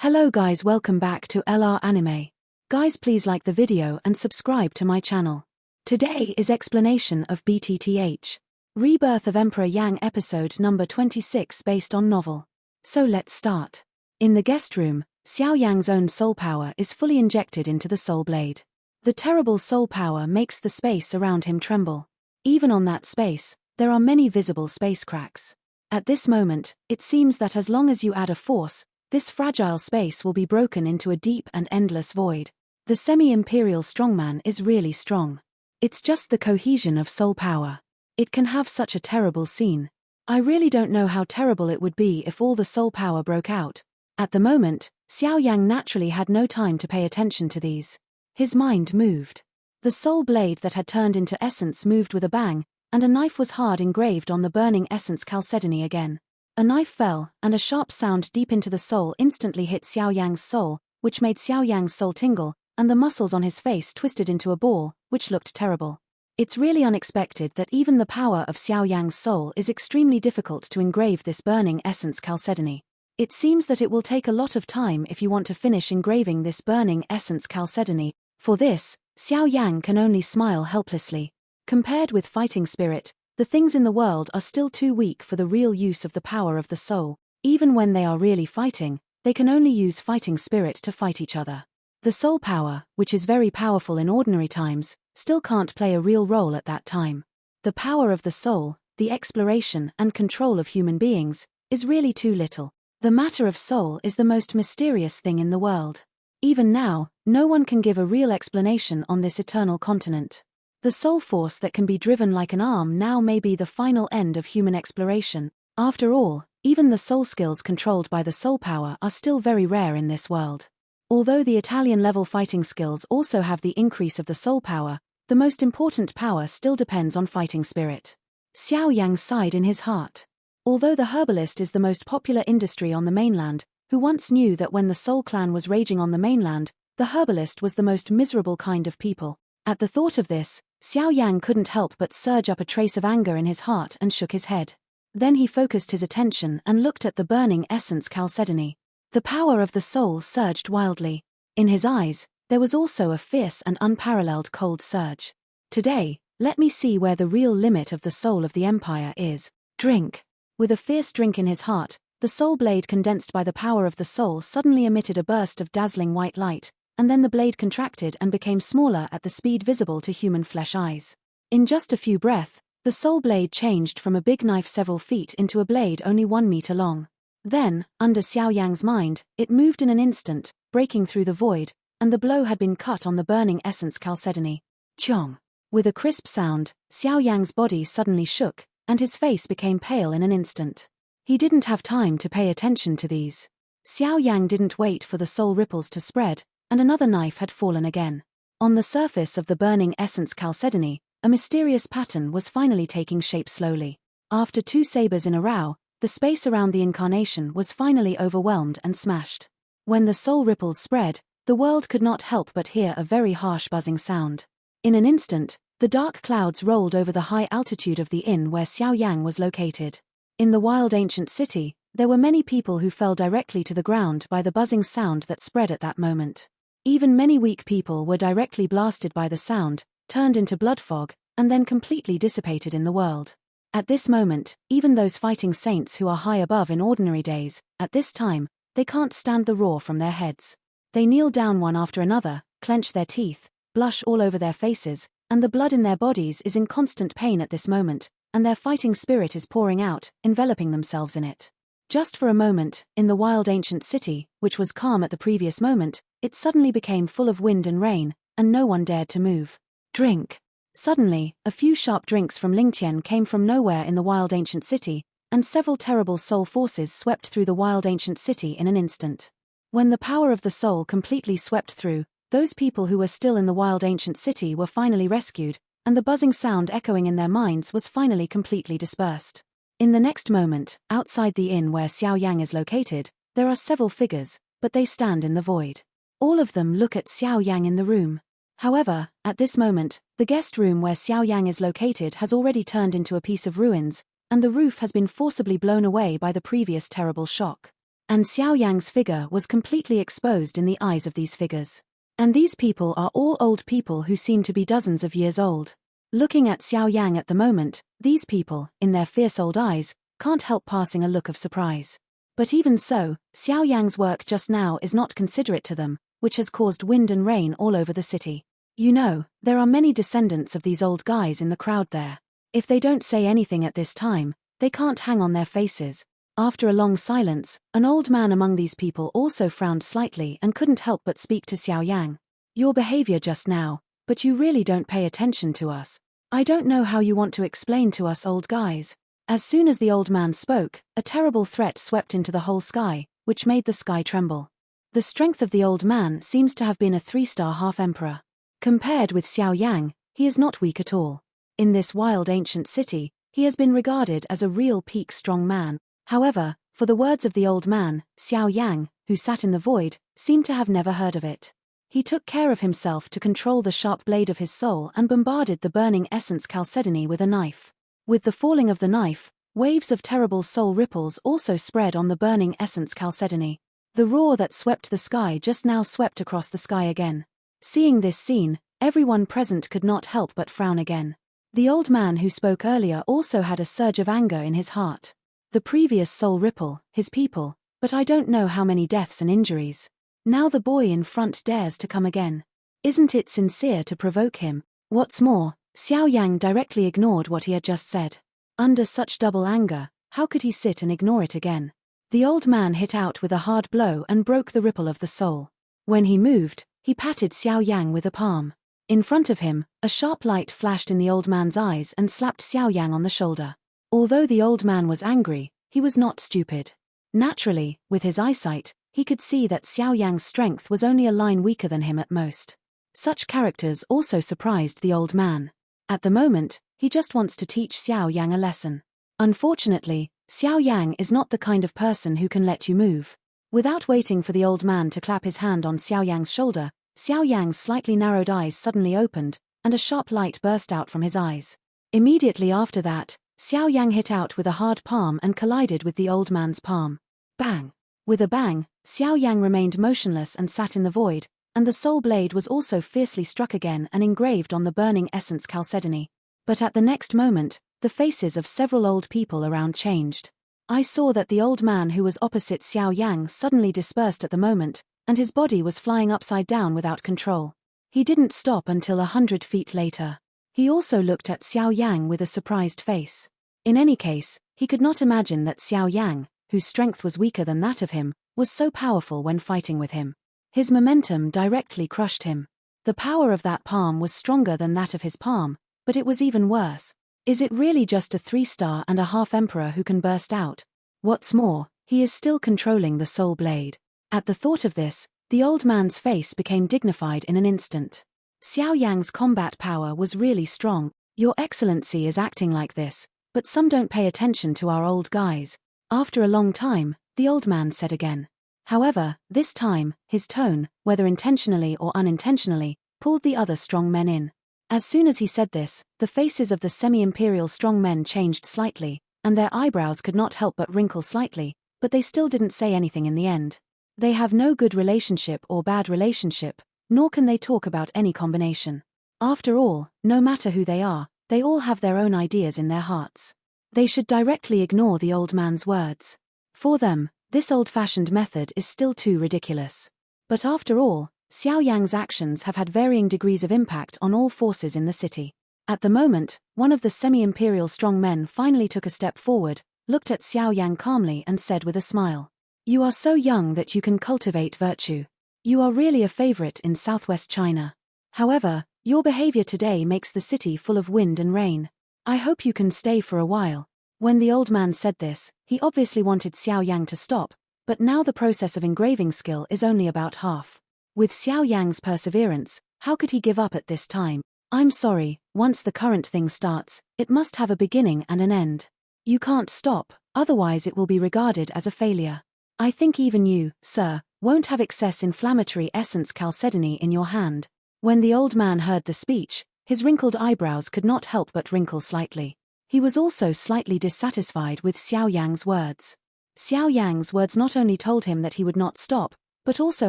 Hello guys, welcome back to LR Anime. Guys, please like the video and subscribe to my channel. Today is explanation of BTTH Rebirth of Emperor Yang episode number 26 based on novel. So let's start. In the guest room, Xiao Yan's own soul power is fully injected into the soul blade. The terrible soul power makes the space around him tremble. Even on that space, there are many visible space cracks. At this moment, it seems that as long as you add a force, this fragile space will be broken into a deep and endless void. The semi-imperial strongman is really strong. It's just the cohesion of soul power. It can have such a terrible scene. I really don't know how terrible it would be if all the soul power broke out. At the moment, Xiao Yan naturally had no time to pay attention to these. His mind moved. The soul blade that had turned into essence moved with a bang, and a knife was hard engraved on the burning essence chalcedony again. A knife fell, and a sharp sound deep into the soul instantly hit Xiao Yang's soul, which made Xiao Yang's soul tingle, and the muscles on his face twisted into a ball, which looked terrible. It's really unexpected that even the power of Xiao Yang's soul is extremely difficult to engrave this burning essence chalcedony. It seems that it will take a lot of time if you want to finish engraving this burning essence chalcedony. For this, Xiao Yan can only smile helplessly. Compared with fighting spirit, the things in the world are still too weak for the real use of the power of the soul. Even when they are really fighting, they can only use fighting spirit to fight each other. The soul power, which is very powerful in ordinary times, still can't play a real role at that time. The power of the soul, the exploration and control of human beings, is really too little. The matter of soul is the most mysterious thing in the world. Even now, no one can give a real explanation on this eternal continent. The soul force that can be driven like an arm now may be the final end of human exploration. After all, even the soul skills controlled by the soul power are still very rare in this world. Although the Italian-level fighting skills also have the increase of the soul power, the most important power still depends on fighting spirit. Xiao Yang sighed in his heart. Although the herbalist is the most popular industry on the mainland, who once knew that when the Soul Clan was raging on the mainland, the herbalist was the most miserable kind of people. At the thought of this, Xiao Yan couldn't help but surge up a trace of anger in his heart and shook his head. Then he focused his attention and looked at the burning essence chalcedony. The power of the soul surged wildly. In his eyes, there was also a fierce and unparalleled cold surge. Today, let me see where the real limit of the soul of the empire is. Drink. With a fierce drink in his heart, the soul blade condensed by the power of the soul suddenly emitted a burst of dazzling white light, and then the blade contracted and became smaller at the speed visible to human flesh eyes. In just a few breaths, the soul blade changed from a big knife several feet into a blade only 1 meter long. Then, under Xiao Yang's mind, it moved in an instant, breaking through the void, and the blow had been cut on the burning essence chalcedony. Chong! With a crisp sound, Xiao Yang's body suddenly shook, and his face became pale in an instant. He didn't have time to pay attention to these. Xiao Yang didn't wait for the soul ripples to spread, and another knife had fallen again. On the surface of the burning essence chalcedony, a mysterious pattern was finally taking shape slowly. After 2 sabers in a row, the space around the incarnation was finally overwhelmed and smashed. When the soul ripples spread, the world could not help but hear a very harsh buzzing sound. In an instant, the dark clouds rolled over the high altitude of the inn where Xiao Yang was located. In the wild ancient city, there were many people who fell directly to the ground by the buzzing sound that spread at that moment. Even many weak people were directly blasted by the sound, turned into blood fog, and then completely dissipated in the world. At this moment, even those fighting saints who are high above in ordinary days, at this time, they can't stand the roar from their heads. They kneel down one after another, clench their teeth, blush all over their faces, and the blood in their bodies is in constant pain at this moment, and their fighting spirit is pouring out, enveloping themselves in it. Just for a moment, in the wild ancient city, which was calm at the previous moment, it suddenly became full of wind and rain, and no one dared to move. Drink. Suddenly, a few sharp drinks from Lingtian came from nowhere in the wild ancient city, and several terrible soul forces swept through the wild ancient city in an instant. When the power of the soul completely swept through, those people who were still in the wild ancient city were finally rescued, and the buzzing sound echoing in their minds was finally completely dispersed. In the next moment, outside the inn where Xiao Yang is located, there are several figures, but they stand in the void. All of them look at Xiao Yang in the room. However, at this moment, the guest room where Xiao Yang is located has already turned into a piece of ruins, and the roof has been forcibly blown away by the previous terrible shock. And Xiao Yang's figure was completely exposed in the eyes of these figures. And these people are all old people who seem to be dozens of years old. Looking at Xiao Yang at the moment, these people, in their fierce old eyes, can't help passing a look of surprise. But even so, Xiao Yang's work just now is not considerate to them, which has caused wind and rain all over the city. You know, there are many descendants of these old guys in the crowd there. If they don't say anything at this time, they can't hang on their faces. After a long silence, an old man among these people also frowned slightly and couldn't help but speak to Xiao Yang. Your behavior just now, but you really don't pay attention to us. I don't know how you want to explain to us old guys. As soon as the old man spoke, a terrible threat swept into the whole sky, which made the sky tremble. The strength of the old man seems to have been a 3-star half-emperor. Compared with Xiao Yang, he is not weak at all. In this wild ancient city, he has been regarded as a real peak strong man. However, for the words of the old man, Xiao Yang, who sat in the void, seemed to have never heard of it. He took care of himself to control the sharp blade of his soul and bombarded the burning essence chalcedony with a knife. With the falling of the knife, waves of terrible soul ripples also spread on the burning essence chalcedony. The roar that swept the sky just now swept across the sky again. Seeing this scene, everyone present could not help but frown again. The old man who spoke earlier also had a surge of anger in his heart. The previous soul ripple, his people, but I don't know how many deaths and injuries. Now the boy in front dares to come again. Isn't it sincere to provoke him? What's more, Xiao Yang directly ignored what he had just said. Under such double anger, how could he sit and ignore it again? The old man hit out with a hard blow and broke the ripple of the soul. When he moved, he patted Xiao Yang with a palm. In front of him, a sharp light flashed in the old man's eyes and slapped Xiao Yang on the shoulder. Although the old man was angry, he was not stupid. Naturally, with his eyesight, he could see that Xiao Yang's strength was only a line weaker than him at most. Such characters also surprised the old man. At the moment, he just wants to teach Xiao Yang a lesson. Unfortunately, Xiao Yang is not the kind of person who can let you move. Without waiting for the old man to clap his hand on Xiao Yang's shoulder, Xiao Yang's slightly narrowed eyes suddenly opened, and a sharp light burst out from his eyes. Immediately after that, Xiao Yang hit out with a hard palm and collided with the old man's palm. Bang! With a bang, Xiao Yang remained motionless and sat in the void, and the soul blade was also fiercely struck again and engraved on the burning essence chalcedony. But at the next moment, the faces of several old people around changed. I saw that the old man who was opposite Xiao Yang suddenly dispersed at the moment, and his body was flying upside down without control. He didn't stop until 100 feet later. He also looked at Xiao Yang with a surprised face. In any case, he could not imagine that Xiao Yang, whose strength was weaker than that of him, was so powerful when fighting with him. His momentum directly crushed him. The power of that palm was stronger than that of his palm, but it was even worse. Is it really just a 3-star and a half-emperor who can burst out? What's more, he is still controlling the soul blade. At the thought of this, the old man's face became dignified in an instant. Xiao Yang's combat power was really strong. Your Excellency is acting like this, but some don't pay attention to our old guys. After a long time, the old man said again. However, this time, his tone, whether intentionally or unintentionally, pulled the other strong men in. As soon as he said this, the faces of the semi-imperial strong men changed slightly, and their eyebrows could not help but wrinkle slightly, but they still didn't say anything in the end. They have no good relationship or bad relationship, nor can they talk about any combination. After all, no matter who they are, they all have their own ideas in their hearts. They should directly ignore the old man's words. For them, this old-fashioned method is still too ridiculous. But after all, Xiao Yang's actions have had varying degrees of impact on all forces in the city. At the moment, one of the semi-imperial strong men finally took a step forward, looked at Xiao Yang calmly and said with a smile, "You are so young that you can cultivate virtue. You are really a favorite in southwest China. However, your behavior today makes the city full of wind and rain. I hope you can stay for a while." When the old man said this, he obviously wanted Xiao Yang to stop, but now the process of engraving skill is only about half. With Xiao Yang's perseverance, how could he give up at this time? I'm sorry, once the current thing starts, it must have a beginning and an end. You can't stop, otherwise it will be regarded as a failure. I think even you, sir, won't have excess inflammatory essence chalcedony in your hand. When the old man heard the speech, his wrinkled eyebrows could not help but wrinkle slightly. He was also slightly dissatisfied with Xiao Yang's words. Xiao Yang's words not only told him that he would not stop, but also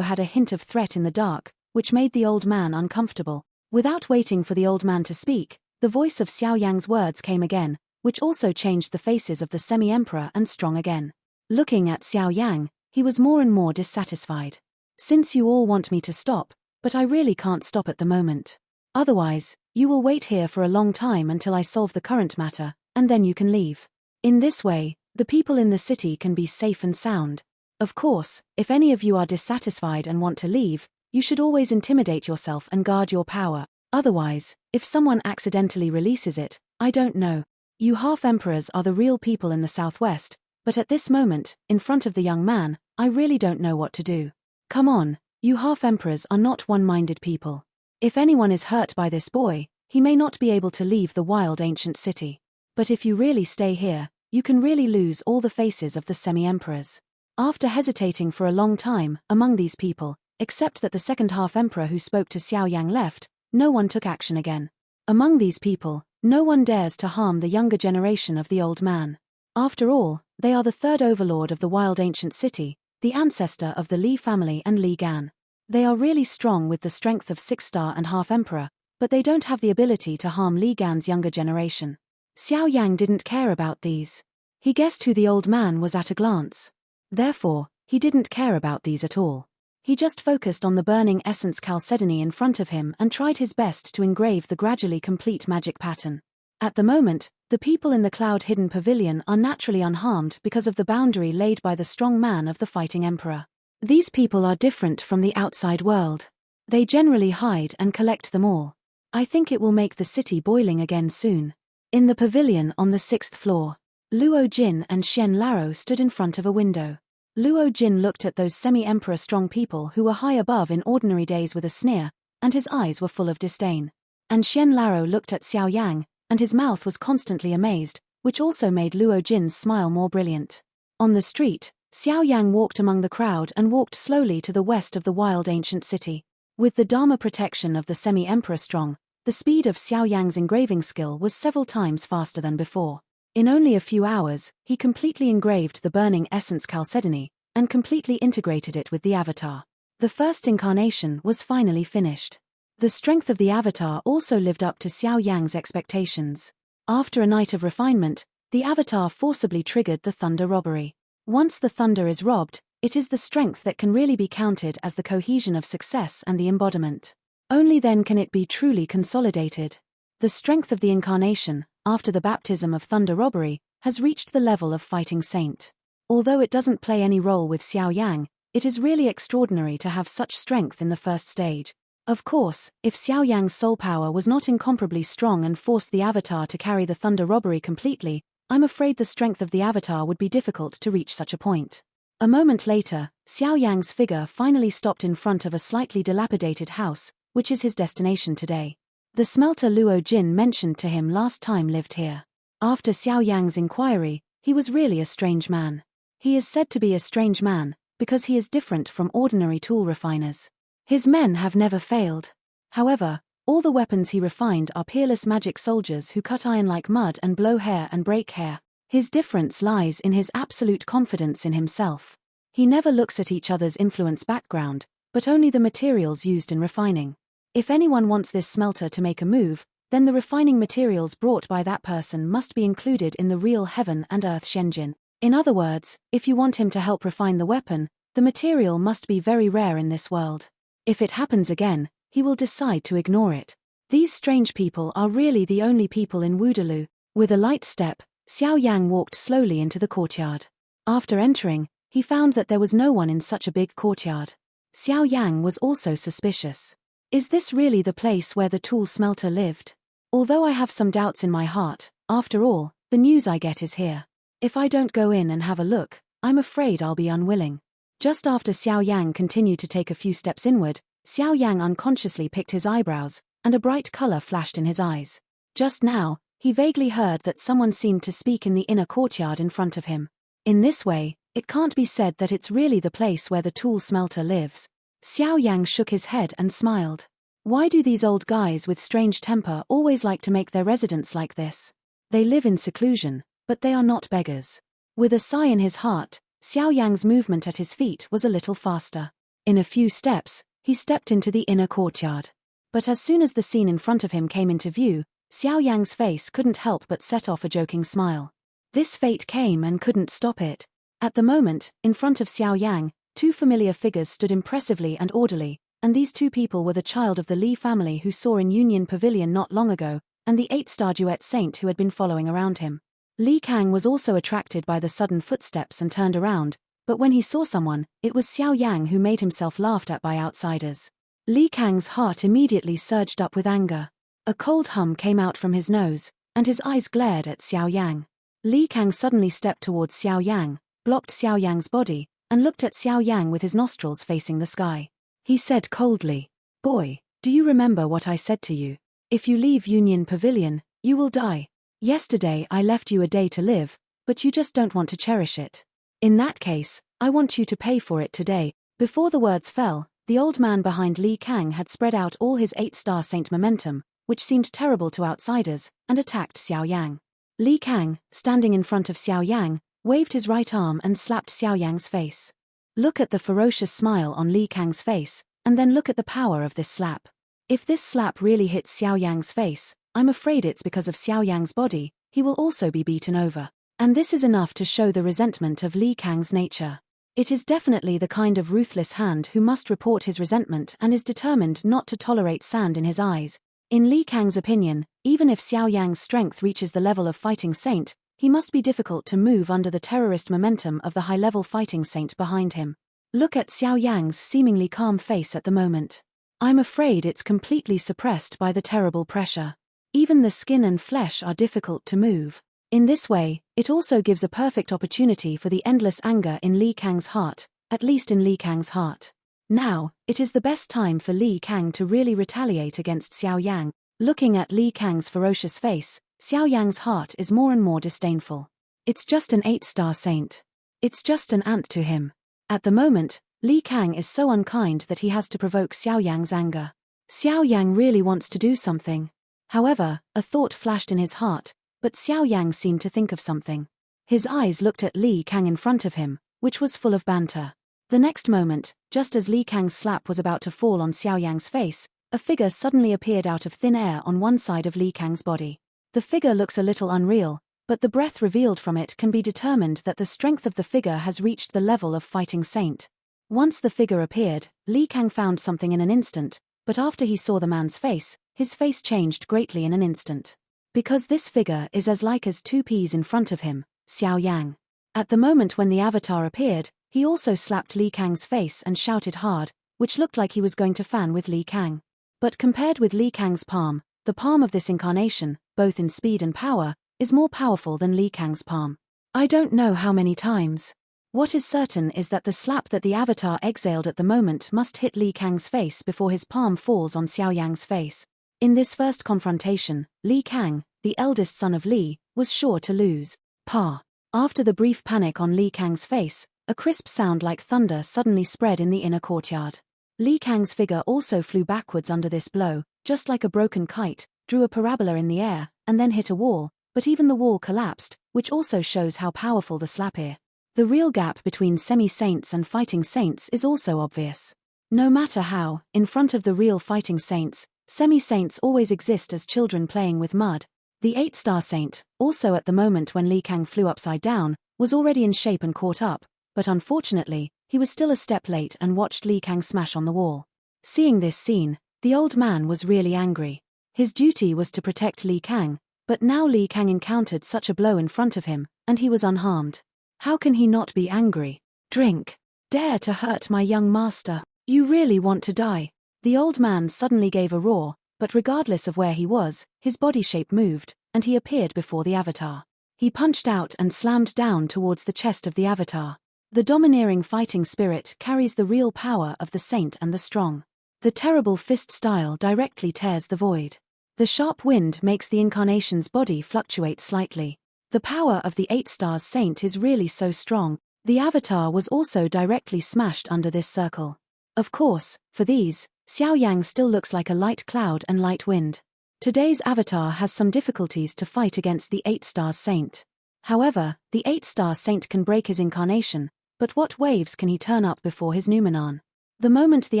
had a hint of threat in the dark, which made the old man uncomfortable. Without waiting for the old man to speak, the voice of Xiao Yang's words came again, which also changed the faces of the semi-emperor and strong again. Looking at Xiao Yang, he was more and more dissatisfied. Since you all want me to stop, but I really can't stop at the moment. Otherwise, you will wait here for a long time until I solve the current matter, and then you can leave. In this way, the people in the city can be safe and sound. Of course, if any of you are dissatisfied and want to leave, you should always intimidate yourself and guard your power. Otherwise, if someone accidentally releases it, I don't know. You half-emperors are the real people in the southwest, but at this moment, in front of the young man, I really don't know what to do. Come on, you half-emperors are not one-minded people. If anyone is hurt by this boy, he may not be able to leave the wild ancient city. But if you really stay here, you can really lose all the faces of the semi-emperors. After hesitating for a long time, among these people, except that the second half-emperor who spoke to Xiao Yang left, no one took action again. Among these people, no one dares to harm the younger generation of the old man. After all, they are the third overlord of the wild ancient city, the ancestor of the Li family and Li Gan. They are really strong with the strength of 6-star and half-emperor, but they don't have the ability to harm Li Gan's younger generation. Xiao Yang didn't care about these. He guessed who the old man was at a glance. Therefore, he didn't care about these at all. He just focused on the burning essence chalcedony in front of him and tried his best to engrave the gradually complete magic pattern. At the moment, the people in the cloud-hidden pavilion are naturally unharmed because of the boundary laid by the strong man of the fighting emperor. These people are different from the outside world. They generally hide and collect them all. I think it will make the city boiling again soon. In the pavilion on the 6th floor, Luo Jin and Xian Laro stood in front of a window. Luo Jin looked at those semi-emperor strong people who were high above in ordinary days with a sneer, and his eyes were full of disdain. And Xian Laro looked at Xiao Yang, and his mouth was constantly amazed, which also made Luo Jin's smile more brilliant. On the street, Xiao Yang walked among the crowd and walked slowly to the west of the wild ancient city. With the Dharma protection of the semi-emperor strong, the speed of Xiao Yang's engraving skill was several times faster than before. In only a few hours, he completely engraved the burning essence chalcedony, and completely integrated it with the avatar. The first incarnation was finally finished. The strength of the avatar also lived up to Xiao Yang's expectations. After a night of refinement, the avatar forcibly triggered the thunder robbery. Once the thunder is robbed, it is the strength that can really be counted as the cohesion of success and the embodiment. Only then can it be truly consolidated. The strength of the incarnation, after the baptism of thunder robbery, has reached the level of fighting saint. Although it doesn't play any role with Xiao Yang, it is really extraordinary to have such strength in the first stage. Of course, if Xiao Yang's soul power was not incomparably strong and forced the avatar to carry the thunder robbery completely, I'm afraid the strength of the avatar would be difficult to reach such a point. A moment later, Xiao Yang's figure finally stopped in front of a slightly dilapidated house, which is his destination today. The smelter Luo Jin mentioned to him last time lived here. After Xiao Yang's inquiry, he was really a strange man. He is said to be a strange man, because he is different from ordinary tool refiners. His men have never failed. However, all the weapons he refined are peerless magic soldiers who cut iron like mud and blow hair and break hair. His difference lies in his absolute confidence in himself. He never looks at each other's influence background, but only the materials used in refining. If anyone wants this smelter to make a move, then the refining materials brought by that person must be included in the real heaven and earth Shenjin. In other words, if you want him to help refine the weapon, the material must be very rare in this world. If it happens again, he will decide to ignore it. These strange people are really the only people in Wudaloo. With a light step, Xiao Yang walked slowly into the courtyard. After entering, he found that there was no one in such a big courtyard. Xiao Yang was also suspicious. Is this really the place where the tool smelter lived? Although I have some doubts in my heart, after all, the news I get is here. If I don't go in and have a look, I'm afraid I'll be unwilling. Just after Xiao Yang continued to take a few steps inward, Xiao Yang unconsciously picked his eyebrows, and a bright color flashed in his eyes. Just now, he vaguely heard that someone seemed to speak in the inner courtyard in front of him. In this way, it can't be said that it's really the place where the tool smelter lives. Xiao Yang shook his head and smiled. Why do these old guys with strange temper always like to make their residence like this? They live in seclusion, but they are not beggars. With a sigh in his heart, Xiao Yang's movement at his feet was a little faster. In a few steps, he stepped into the inner courtyard. But as soon as the scene in front of him came into view, Xiao Yang's face couldn't help but set off a joking smile. This fate came and couldn't stop it. At the moment, in front of Xiao Yang, two familiar figures stood impressively and orderly, and these two people were the child of the Li family who saw in Union Pavilion not long ago, and the 8-star duet saint who had been following around him. Li Kang was also attracted by the sudden footsteps and turned around, but when he saw someone, it was Xiao Yang who made himself laughed at by outsiders. Li Kang's heart immediately surged up with anger. A cold hum came out from his nose, and his eyes glared at Xiao Yang. Li Kang suddenly stepped towards Xiao Yang, blocked Xiao Yang's body, and looked at Xiao Yang with his nostrils facing the sky. He said coldly, "Boy, do you remember what I said to you? If you leave Union Pavilion, you will die. Yesterday I left you a day to live, but you just don't want to cherish it. In that case, I want you to pay for it today." Before the words fell, the old man behind Li Kang had spread out all his 8-star saint momentum, which seemed terrible to outsiders, and attacked Xiao Yang. Li Kang, standing in front of Xiao Yang, waved his right arm and slapped Xiao Yang's face. Look at the ferocious smile on Li Kang's face, and then look at the power of this slap. If this slap really hits Xiao Yang's face, I'm afraid it's because of Xiao Yang's body, he will also be beaten over. And this is enough to show the resentment of Li Kang's nature. It is definitely the kind of ruthless hand who must report his resentment and is determined not to tolerate sand in his eyes. In Li Kang's opinion, even if Xiao Yang's strength reaches the level of fighting saint, he must be difficult to move under the terrorist momentum of the high-level fighting saint behind him. Look at Xiao Yang's seemingly calm face at the moment. I'm afraid it's completely suppressed by the terrible pressure. Even the skin and flesh are difficult to move. In this way, it also gives a perfect opportunity for the endless anger in Li Kang's heart, at least in Li Kang's heart. Now, it is the best time for Li Kang to really retaliate against Xiao Yang. Looking at Li Kang's ferocious face, Xiao Yang's heart is more and more disdainful. It's just an 8-star saint. It's just an ant to him. At the moment, Li Kang is so unkind that he has to provoke Xiao Yang's anger. Xiao Yang really wants to do something. However, a thought flashed in his heart, but Xiao Yang seemed to think of something. His eyes looked at Li Kang in front of him, which was full of banter. The next moment, just as Li Kang's slap was about to fall on Xiao Yang's face, a figure suddenly appeared out of thin air on one side of Li Kang's body. The figure looks a little unreal, but the breath revealed from it can be determined that the strength of the figure has reached the level of fighting saint. Once the figure appeared, Li Kang found something in an instant, but after he saw the man's face, his face changed greatly in an instant. Because this figure is as like as two peas in front of him, Xiao Yang. At the moment when the avatar appeared, he also slapped Li Kang's face and shouted hard, which looked like he was going to fan with Li Kang. But compared with Li Kang's palm, the palm of this incarnation, both in speed and power, is more powerful than Li Kang's palm. I don't know how many times. What is certain is that the slap that the avatar exhaled at the moment must hit Li Kang's face before his palm falls on Xiao Yang's face. In this first confrontation, Li Kang, the eldest son of Li, was sure to lose. Pa. After the brief panic on Li Kang's face, a crisp sound like thunder suddenly spread in the inner courtyard. Li Kang's figure also flew backwards under this blow, just like a broken kite, drew a parabola in the air, and then hit a wall, but even the wall collapsed, which also shows how powerful the slap is. The real gap between semi-saints and fighting saints is also obvious. No matter how, in front of the real fighting saints, semi-saints always exist as children playing with mud. The 8-star saint, also at the moment when Li Kang flew upside down, was already in shape and caught up, but unfortunately, he was still a step late and watched Li Kang smash on the wall. Seeing this scene, the old man was really angry. His duty was to protect Li Kang, but now Li Kang encountered such a blow in front of him, and he was unharmed. How can he not be angry? Drink. Dare to hurt my young master. You really want to die. The old man suddenly gave a roar, but regardless of where he was, his body shape moved, and he appeared before the avatar. He punched out and slammed down towards the chest of the avatar. The domineering fighting spirit carries the real power of the saint and the strong. The terrible fist style directly tears the void. The sharp wind makes the incarnation's body fluctuate slightly. The power of the 8-star saint is really so strong. The avatar was also directly smashed under this circle. Of course, for these, Xiao Yang still looks like a light cloud and light wind. Today's avatar has some difficulties to fight against the 8-star saint. However, the 8-star saint can break his incarnation, But what waves can he turn up before his Numenon? The moment the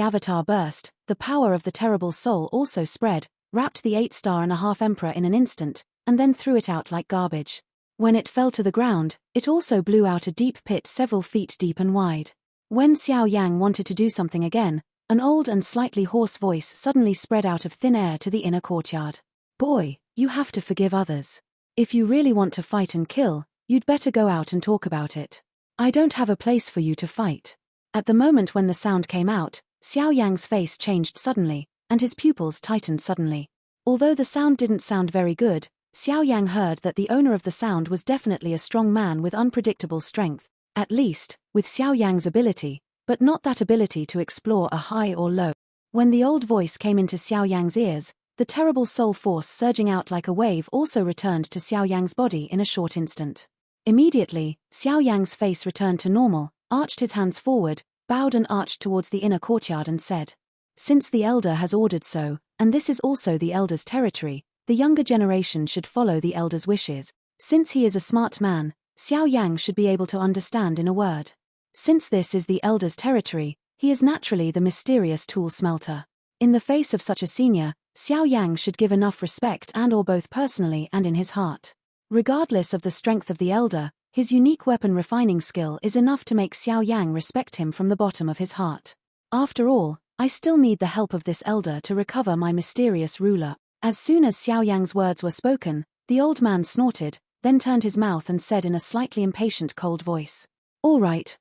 avatar burst, the power of the terrible soul also spread, wrapped the 8-star-and-a-half emperor in an instant, and then threw it out like garbage. When it fell to the ground, it also blew out a deep pit several feet deep and wide. When Xiao Yang wanted to do something again, an old and slightly hoarse voice suddenly spread out of thin air to the inner courtyard. Boy, you have to forgive others. If you really want to fight and kill, you'd better go out and talk about it. I don't have a place for you to fight. At the moment when the sound came out, Xiao Yang's face changed suddenly, and his pupils tightened suddenly. Although the sound didn't sound very good, Xiao Yang heard that the owner of the sound was definitely a strong man with unpredictable strength, at least, with Xiao Yang's ability, but not that ability to explore a high or low. When the old voice came into Xiao Yang's ears, the terrible soul force surging out like a wave also returned to Xiao Yang's body in a short instant. Immediately, Xiao Yang's face returned to normal, arched his hands forward, bowed and arched towards the inner courtyard and said, "Since the elder has ordered so, and this is also the elder's territory, the younger generation should follow the elder's wishes. Since he is a smart man, Xiao Yang should be able to understand in a word. Since this is the elder's territory, he is naturally the mysterious tool smelter. In the face of such a senior, Xiao Yang should give enough respect and/or both personally and in his heart. Regardless of the strength of the elder, his unique weapon refining skill is enough to make Xiao Yang respect him from the bottom of his heart. After all, I still need the help of this elder to recover my mysterious ruler." As soon as Xiao Yang's words were spoken, the old man snorted, then turned his mouth and said in a slightly impatient cold voice, all right,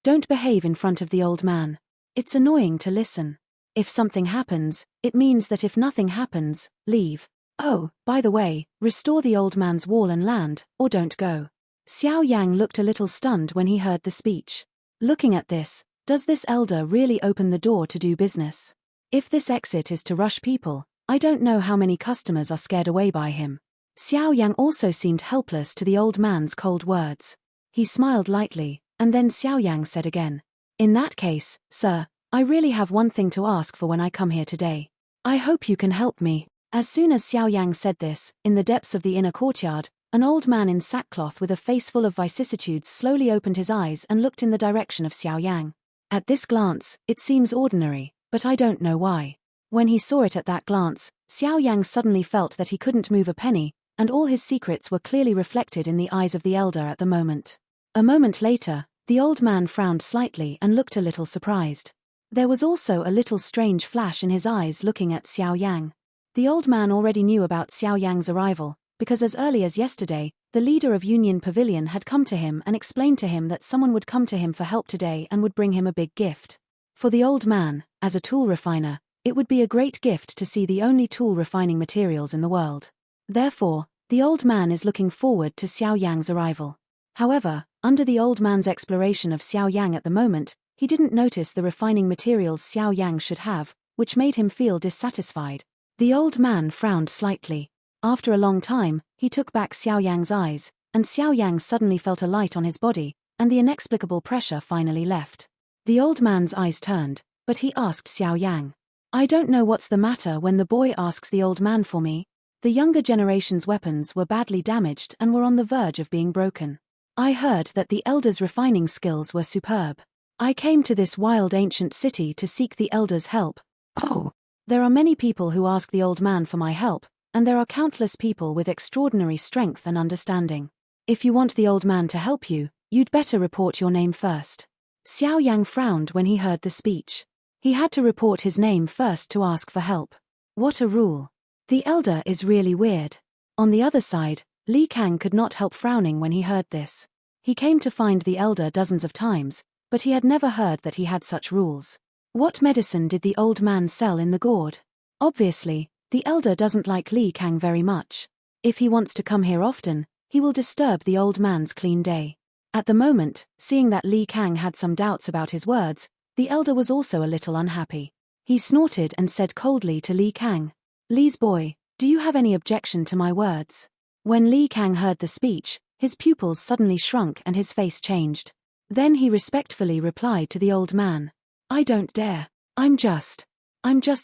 don't behave in front of the old man. It's annoying to listen. If something happens, it means that if nothing happens, leave. Oh, by the way, restore the old man's wall and land, or don't go." Xiao Yang looked a little stunned when he heard the speech. Looking at this, does this elder really open the door to do business? If this exit is to rush people, I don't know how many customers are scared away by him. Xiao Yang also seemed helpless to the old man's cold words. He smiled lightly, and then Xiao Yang said again, "In that case, sir, I really have one thing to ask for when I come here today. I hope you can help me." As soon as Xiao Yang said this, in the depths of the inner courtyard, an old man in sackcloth with a face full of vicissitudes slowly opened his eyes and looked in the direction of Xiao Yang. At this glance, it seems ordinary, but I don't know why. When he saw it at that glance, Xiao Yang suddenly felt that he couldn't move a penny, and all his secrets were clearly reflected in the eyes of the elder at the moment. A moment later, the old man frowned slightly and looked a little surprised. There was also a little strange flash in his eyes looking at Xiao Yang. The old man already knew about Xiao Yang's arrival, because as early as yesterday, the leader of Union Pavilion had come to him and explained to him that someone would come to him for help today and would bring him a big gift. For the old man, as a tool refiner, it would be a great gift to see the only tool refining materials in the world. Therefore, the old man is looking forward to Xiao Yang's arrival. However, under the old man's exploration of Xiao Yang at the moment, he didn't notice the refining materials Xiao Yang should have, which made him feel dissatisfied. The old man frowned slightly. After a long time, he took back Xiao Yang's eyes, and Xiao Yang suddenly felt a light on his body, and the inexplicable pressure finally left. The old man's eyes turned, but he asked Xiao Yang, "I don't know what's the matter when the boy asks the old man for me." The younger generation's weapons were badly damaged and were on the verge of being broken. "I heard that the elder's refining skills were superb. I came to this wild ancient city to seek the elder's help." "Oh." "There are many people who ask the old man for my help, and there are countless people with extraordinary strength and understanding. If you want the old man to help you, you'd better report your name first." Xiao Yang frowned when he heard the speech. He had to report his name first to ask for help. What a rule. The elder is really weird. On the other side, Li Kang could not help frowning when he heard this. He came to find the elder dozens of times, but he had never heard that he had such rules. What medicine did the old man sell in the gourd? Obviously, the elder doesn't like Li Kang very much. If he wants to come here often, he will disturb the old man's clean day. At the moment, seeing that Li Kang had some doubts about his words, the elder was also a little unhappy. He snorted and said coldly to Li Kang, "Li's boy, do you have any objection to my words?" When Li Kang heard the speech, his pupils suddenly shrunk and his face changed. Then he respectfully replied to the old man, "I don't dare. I'm just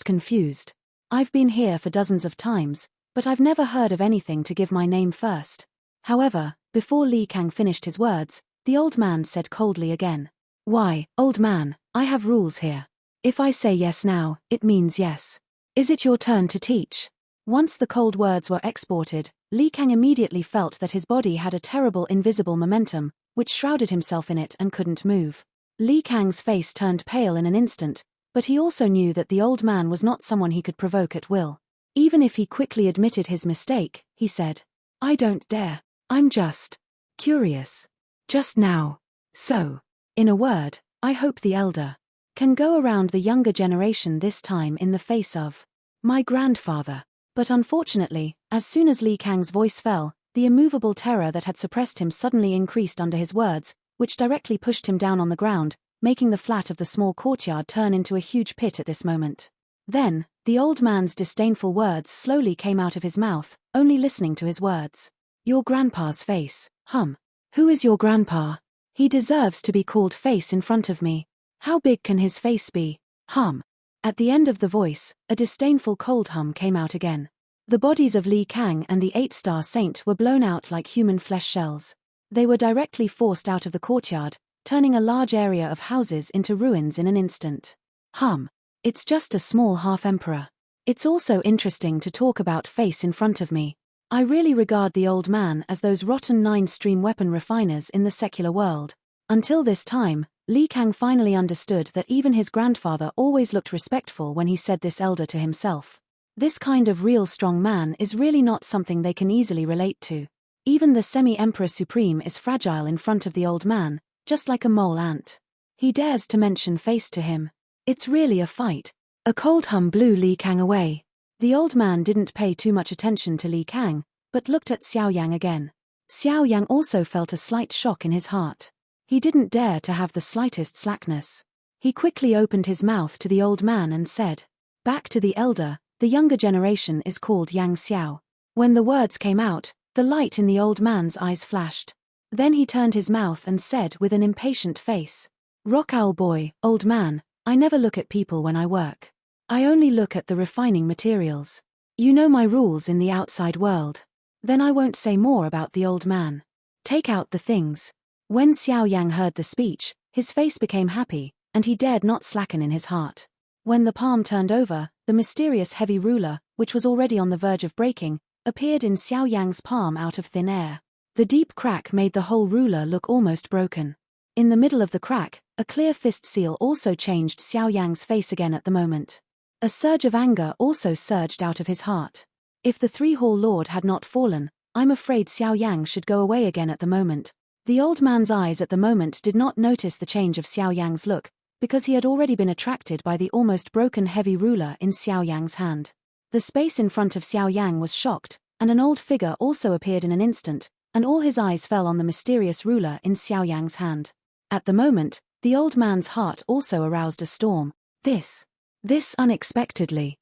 confused. I've been here for dozens of times, but I've never heard of anything to give my name first." However, before Li Kang finished his words, The old man said coldly again. Why, old man, I have rules here. If I say yes now, it means yes. Is it your turn to teach? Once the cold words were exported, Li Kang immediately felt that his body had a terrible invisible momentum, which shrouded himself in it and couldn't move. Li Kang's face turned pale in an instant, but he also knew that the old man was not someone he could provoke at will. Even if he quickly admitted his mistake, he said, I don't dare. I'm just curious. Just now. So, in a word, I hope the elder can go around the younger generation this time in the face of my grandfather. But unfortunately, as soon as Li Kang's voice fell, the immovable terror that had suppressed him suddenly increased under his words, which directly pushed him down on the ground, making the flat of the small courtyard turn into a huge pit at this moment. Then, the old man's disdainful words slowly came out of his mouth, only listening to his words. Your grandpa's face, Who is your grandpa? He deserves to be called face in front of me. How big can his face be? At the end of the voice, a disdainful cold hum came out again. The bodies of Li Kang and the 8-star saint were blown out like human flesh shells. They were directly forced out of the courtyard, turning a large area of houses into ruins in an instant. It's just a small half-emperor. It's also interesting to talk about face in front of me. I really regard the old man as those rotten 9-stream weapon refiners in the secular world. Until this time, Li Kang finally understood that even his grandfather always looked respectful when he said this elder to himself. This kind of real strong man is really not something they can easily relate to. Even the semi-emperor supreme is fragile in front of the old man, just like a mole ant. He dares to mention face to him. It's really a fight. A cold hum blew Li Kang away. The old man didn't pay too much attention to Li Kang, but looked at Xiao Yang again. Xiao Yang also felt a slight shock in his heart. He didn't dare to have the slightest slackness. He quickly opened his mouth to the old man and said, Back to the elder, the younger generation is called Yang Xiao. When the words came out, the light in the old man's eyes flashed. Then he turned his mouth and said with an impatient face, Rock owl boy, old man, I never look at people when I work. I only look at the refining materials. You know my rules in the outside world. Then I won't say more about the old man. Take out the things. When Xiao Yang heard the speech, his face became happy, and he dared not slacken in his heart. When the palm turned over, the mysterious heavy ruler, which was already on the verge of breaking, appeared in Xiao Yang's palm out of thin air. The deep crack made the whole ruler look almost broken. In the middle of the crack, a clear fist seal also changed Xiao Yang's face again at the moment. A surge of anger also surged out of his heart. If the three-hall lord had not fallen, I'm afraid Xiao Yang should go away again at the moment. The old man's eyes at the moment did not notice the change of Xiao Yang's look, because he had already been attracted by the almost broken heavy ruler in Xiao Yang's hand. The space in front of Xiao Yang was shocked, and an old figure also appeared in an instant, and all his eyes fell on the mysterious ruler in Xiao Yang's hand. At the moment, the old man's heart also aroused a storm. This unexpectedly,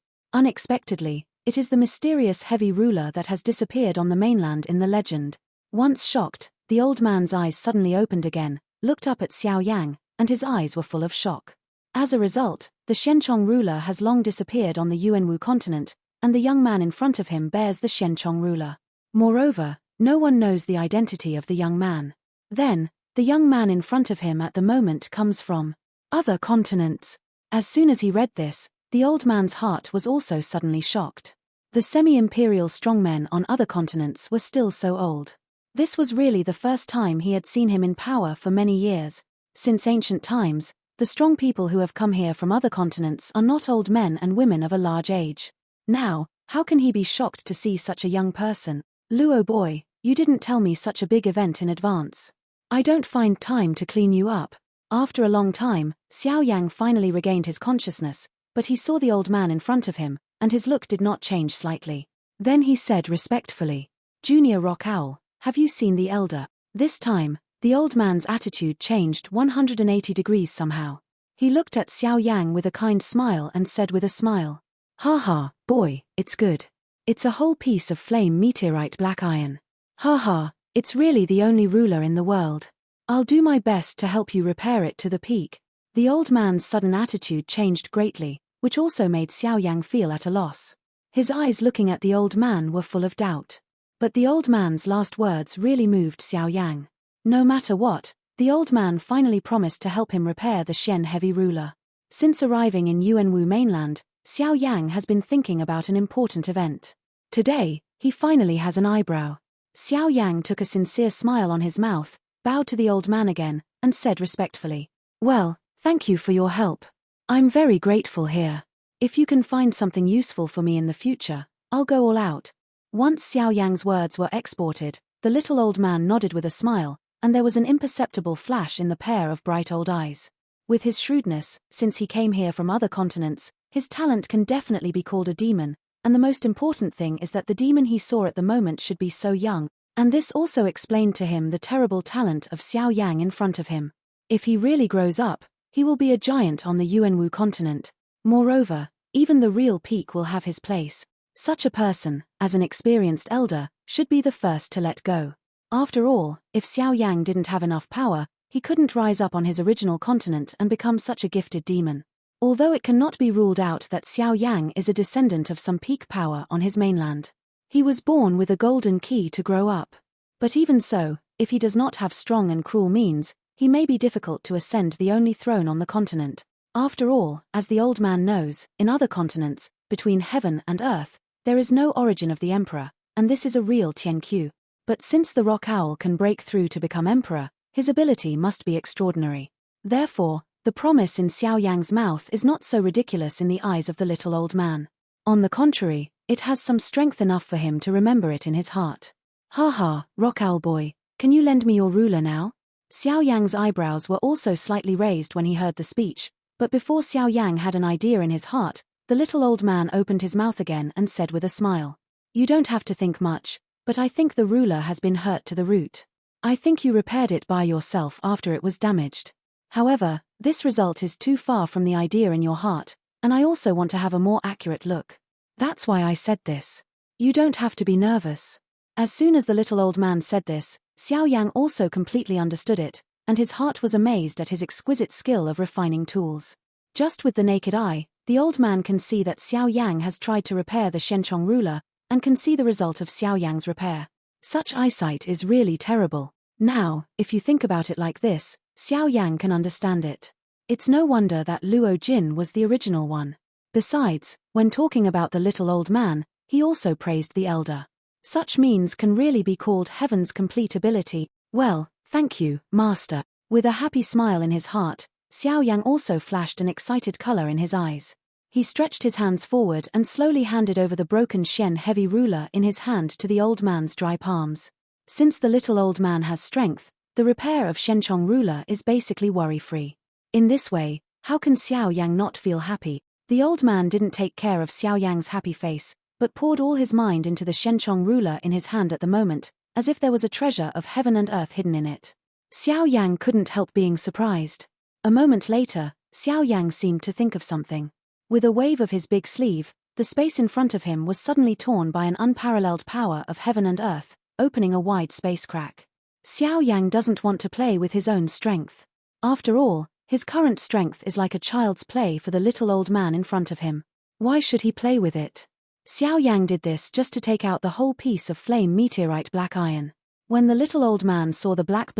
it is the mysterious heavy ruler that has disappeared on the mainland in the legend. Once shocked, the old man's eyes suddenly opened again, looked up at Xiao Yang, and his eyes were full of shock. As a result, the Xianchong ruler has long disappeared on the Yuanwu continent, and the young man in front of him bears the Xianchong ruler. Moreover, no one knows the identity of the young man. Then, the young man in front of him at the moment comes from other continents. As soon as he read this, the old man's heart was also suddenly shocked. The semi-imperial strongmen on other continents were still so old. This was really the first time he had seen him in power for many years. Since ancient times, the strong people who have come here from other continents are not old men and women of a large age. Now, how can he be shocked to see such a young person? Luo boy, you didn't tell me such a big event in advance. I don't find time to clean you up. After a long time, Xiao Yang finally regained his consciousness, but he saw the old man in front of him, and his look did not change slightly. Then he said respectfully, Junior Rock Owl, have you seen the elder? This time, the old man's attitude changed 180 degrees somehow. He looked at Xiao Yang with a kind smile and said with a smile, Ha, boy, it's good. It's a whole piece of flame meteorite black iron. Ha, it's really the only ruler in the world. I'll do my best to help you repair it to the peak. The old man's sudden attitude changed greatly, which also made Xiao Yang feel at a loss. His eyes looking at the old man were full of doubt. But the old man's last words really moved Xiao Yang. No matter what, The old man finally promised to help him repair the Shen heavy ruler. Since arriving in Yuanwu mainland, Xiao Yang has been thinking about an important event. Today, he finally has an eyebrow. Xiao Yang took a sincere smile on his mouth, bowed to the old man again, and said respectfully, "Well, thank you for your help. I'm very grateful here. If you can find something useful for me in the future, I'll go all out." Once Xiao Yang's words were exported, the little old man nodded with a smile, and there was an imperceptible flash in the pair of bright old eyes. With his shrewdness, since he came here from other continents, his talent can definitely be called a demon, and the most important thing is that the demon he saw at the moment should be so young, and this also explained to him the terrible talent of Xiao Yang in front of him. If he really grows up, he will be a giant on the Yuanwu continent. Moreover, even the real peak will have his place. Such a person, as an experienced elder, should be the first to let go. After all, if Xiao Yang didn't have enough power, he couldn't rise up on his original continent and become such a gifted demon. Although it cannot be ruled out that Xiao Yang is a descendant of some peak power on his mainland. He was born with a golden key to grow up. But even so, if he does not have strong and cruel means, he may be difficult to ascend the only throne on the continent. After all, as the old man knows, in other continents, between heaven and earth, there is no origin of the emperor, and this is a real Tianqiu. But since the rock owl can break through to become emperor, his ability must be extraordinary. Therefore, the promise in Xiao Yang's mouth is not so ridiculous in the eyes of the little old man. On the contrary, it has some strength enough for him to remember it in his heart. "Ha ha, rock owl boy, can you lend me your ruler now?" Xiao Yang's eyebrows were also slightly raised when he heard the speech, but before Xiao Yang had an idea in his heart, the little old man opened his mouth again and said with a smile, "You don't have to think much, but I think the ruler has been hurt to the root. I think you repaired it by yourself after it was damaged. However, this result is too far from the idea in your heart, and I also want to have a more accurate look. That's why I said this. You don't have to be nervous." As soon as the little old man said this, Xiao Yang also completely understood it, and his heart was amazed at his exquisite skill of refining tools. Just with the naked eye, the old man can see that Xiao Yang has tried to repair the Shenchong ruler, and can see the result of Xiao Yang's repair. Such eyesight is really terrible. Now, if you think about it like this, Xiao Yang can understand it. It's no wonder that Luo Jin was the original one. Besides, when talking about the little old man, he also praised the elder. Such means can really be called heaven's complete ability. "Well, thank you, master." With a happy smile in his heart, Xiao Yang also flashed an excited color in his eyes. He stretched his hands forward and slowly handed over the broken Shen heavy ruler in his hand to the old man's dry palms. Since the little old man has strength, the repair of Shenchong ruler is basically worry-free. In this way, how can Xiao Yang not feel happy? The old man didn't take care of Xiao Yang's happy face, but poured all his mind into the Shenchong ruler in his hand at the moment, as if there was a treasure of heaven and earth hidden in it. Xiao Yang couldn't help being surprised. A moment later, Xiao Yang seemed to think of something. With a wave of his big sleeve, the space in front of him was suddenly torn by an unparalleled power of heaven and earth, opening a wide space crack. Xiao Yang doesn't want to play with his own strength. After all, his current strength is like a child's play for the little old man in front of him. Why should he play with it? Xiao Yang did this just to take out the whole piece of flame meteorite black iron. When the little old man saw the black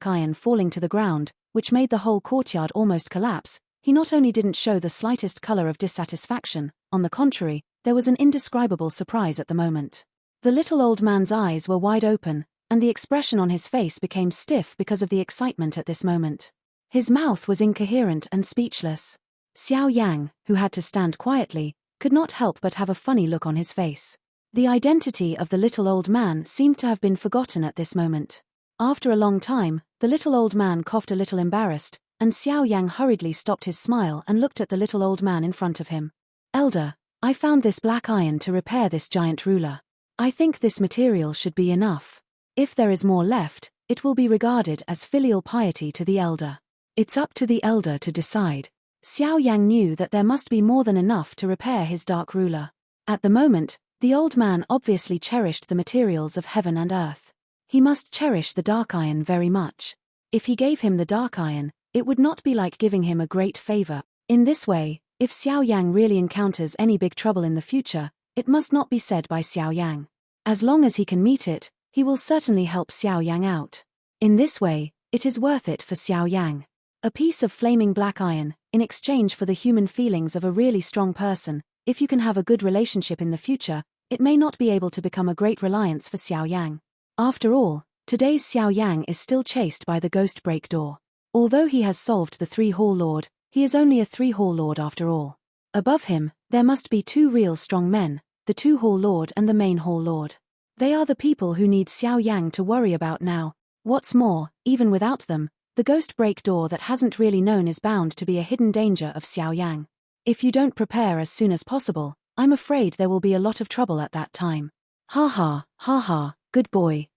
iron falling to the ground, which made the whole courtyard almost collapse, he not only didn't show the slightest color of dissatisfaction, on the contrary, there was an indescribable surprise at the moment. The little old man's eyes were wide open, and the expression on his face became stiff because of the excitement at this moment. His mouth was incoherent and speechless. Xiao Yang, who had to stand quietly, could not help but have a funny look on his face. The identity of the little old man seemed to have been forgotten at this moment. After a long time, the little old man coughed a little embarrassed, and Xiao Yang hurriedly stopped his smile and looked at the little old man in front of him. "Elder, I found this black iron to repair this giant ruler. I think this material should be enough. If there is more left, it will be regarded as filial piety to the elder. It's up to the elder to decide." Xiao Yang knew that there must be more than enough to repair his dark ruler. At the moment, the old man obviously cherished the materials of heaven and earth. He must cherish the dark iron very much. If he gave him the dark iron, it would not be like giving him a great favor. In this way, if Xiao Yang really encounters any big trouble in the future, it must not be said by Xiao Yang. As long as he can meet it, he will certainly help Xiao Yang out. In this way, It is worth it for Xiao Yang. A piece of flaming black iron, in exchange for the human feelings of a really strong person. If you can have a good relationship in the future, it may not be able to become a great reliance for Xiao Yang. After all, today's Xiao Yang is still chased by the ghost break door. Although he has solved the 3-hall lord, he is only a 3-hall lord after all. Above him, there must be 2 real strong men, the 2-hall lord and the main hall lord. They are the people who need Xiao Yang to worry about now. What's more, even without them, the ghost break door that hasn't really known is bound to be a hidden danger of Xiao Yang. If you don't prepare as soon as possible, I'm afraid there will be a lot of trouble at that time. Ha ha, good boy,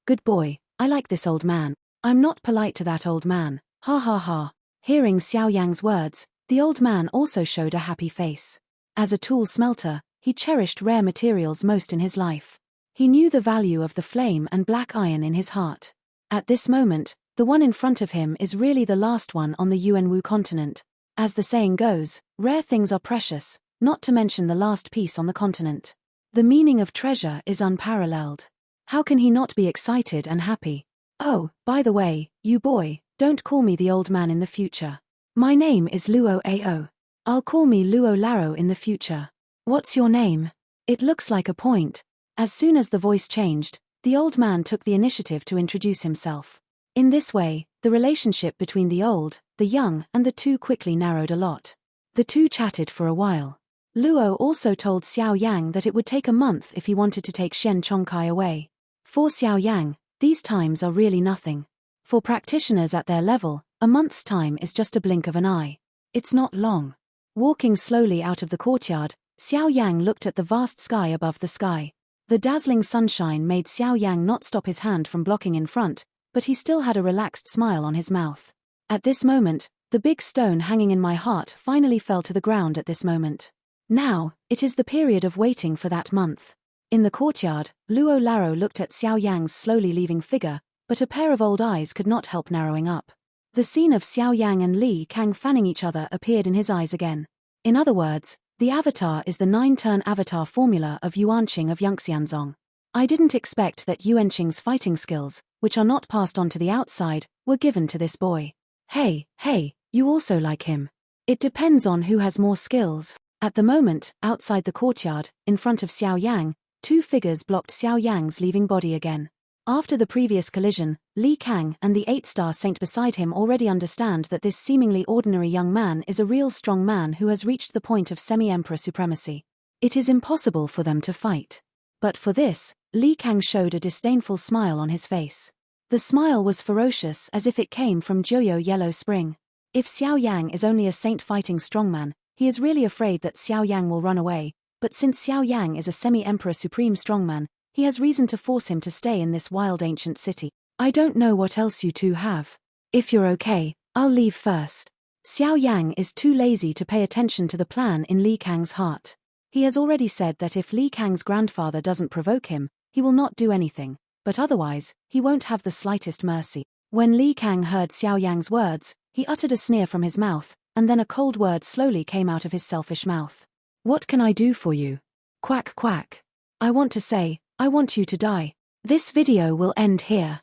I like this old man. I'm not polite to that old man, ha ha ha. Hearing Xiao Yang's words, the old man also showed a happy face. As a tool smelter, he cherished rare materials most in his life. He knew the value of the flame and black iron in his heart. At this moment, the one in front of him is really the last one on the Yuanwu continent. As the saying goes, rare things are precious, not to mention the last piece on the continent. The meaning of treasure is unparalleled. How can he not be excited and happy? Oh, by the way, you boy, don't call me the old man in the future. My name is Luo Ao. I'll call me Luo Laro in the future. What's your name? It looks like a point. As soon as the voice changed, the old man took the initiative to introduce himself. In this way, the relationship between the old, the young, and the 2 quickly narrowed a lot. The 2 chatted for a while. Luo also told Xiao Yang that it would take a month if he wanted to take Shen Chongkai away. For Xiao Yang, these times are really nothing. For practitioners at their level, a month's time is just a blink of an eye. It's not long. Walking slowly out of the courtyard, Xiao Yang looked at the vast sky above the sky. The dazzling sunshine made Xiao Yang not stop his hand from blocking in front, but he still had a relaxed smile on his mouth. At this moment, the big stone hanging in my heart finally fell to the ground at this moment. Now, it is the period of waiting for that month. In the courtyard, Luo Laro looked at Xiao Yang's slowly leaving figure, but a pair of old eyes could not help narrowing up. The scene of Xiao Yang and Li Kang fanning each other appeared in his eyes again. In other words, the avatar is the 9-turn avatar formula of Yuanqing of Yangxianzong. I didn't expect that Yuanqing's fighting skills, which are not passed on to the outside, were given to this boy. Hey, you also like him. It depends on who has more skills. At the moment, outside the courtyard, in front of Xiao Yang, 2 figures blocked Xiao Yang's leaving body again. After the previous collision, Li Kang and the 8-star saint beside him already understand that this seemingly ordinary young man is a real strong man who has reached the point of semi-emperor supremacy. It is impossible for them to fight. But for this, Li Kang showed a disdainful smile on his face. The smile was ferocious as if it came from Joyo Yellow Spring. If Xiao Yang is only a saint fighting strongman, he is really afraid that Xiao Yang will run away, but since Xiao Yang is a semi-emperor supreme strongman, he has reason to force him to stay in this wild ancient city. I don't know what else you 2 have. If you're okay, I'll leave first. Xiao Yang is too lazy to pay attention to the plan in Li Kang's heart. He has already said that if Li Kang's grandfather doesn't provoke him, he will not do anything, but otherwise, he won't have the slightest mercy. When Li Kang heard Xiao Yang's words, he uttered a sneer from his mouth, and then a cold word slowly came out of his selfish mouth. What can I do for you? Quack quack. I want to say, I want you to die. This video will end here.